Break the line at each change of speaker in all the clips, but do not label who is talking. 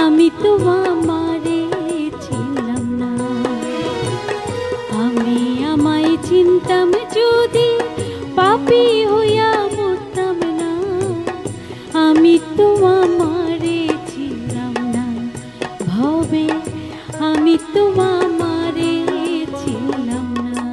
আমি তো আমারে ছিলাম না। আমি আমায় চিনতাম যদি পাপী হইয়া মরতাম না। আমি তো আমারে ছিলাম না ভবে, আমি তো আমারে ছিলাম না।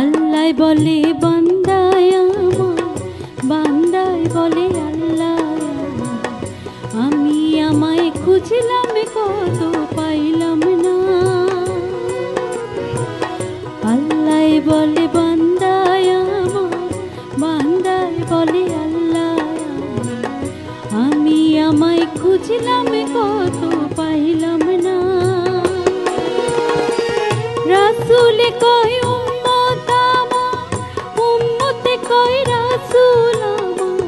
আল্লাহ বলে বান্দায় আমার, বান্দায় বলে আল্লাহ আমার। আমি আমায় খুঁজলাম কত পাইলাম না। আল্লাহ বলে বান্দায় আমার, বান্দায় বলে আল্লাহ আমার। আমি আমায় খুঁজলাম কত পাইলাম না। রাসূল কয় উম্মত আমার, উম্মতে কয় রাসূল আমার।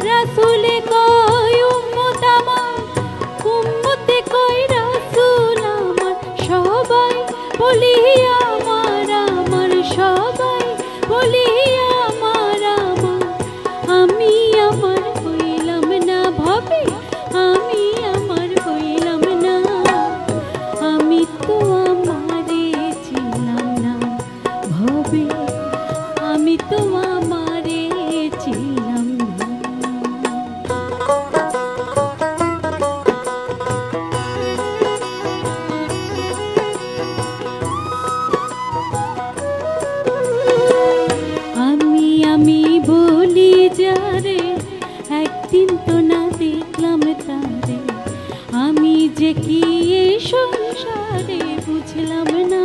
রাসূল কয় উম্মত আমার, উম্মতে কয় রাসূল আমার। সবাই বলি আমার আমার, সবাই বলি আমার আমার। আমি আমার হইলাম না ভবে, আমি আমার হইলাম না। আমি তো আমারে ছিলাম না ভবে, আমি তো আমারে ছিলাম না। আমি বলি যারে, একদিন তো না দেখলাম তারে। আমি যে কি এই সংসারে বুঝলাম না।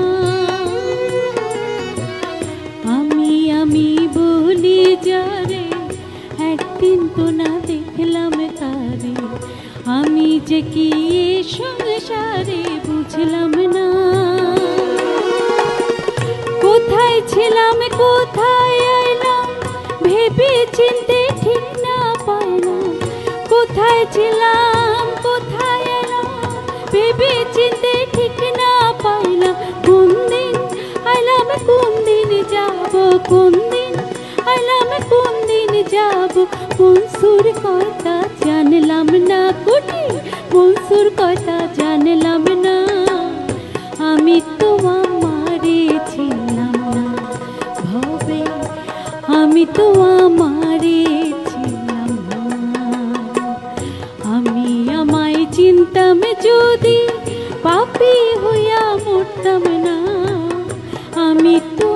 আমি বলি যারে, একদিন তো না দেখলাম তারে। আমি যে কি এই সংসারে বুঝলাম না। কোথায় ছিলাম কোথায় আইলাম, ভেবে চিনতে ঠিক না পাইলাম। কোথায় ছিলাম কোথায় এলাম, ভেবে চিনতে ঠিক না পাইলাম। কোন দিন আইলাম কোন দিন যাব, কোন দিন আইলাম কোন দিন যাব। মনসুর কথা জানলাম না কোটি, মনসুর কথা জানলাম না। আমি তো আমারে ছিলাম না ভবে, আমি তো আমারে ছিলাম না। আমি আমায় চিনতাম যদি পাপী হইয়া মরতাম না। আমি তো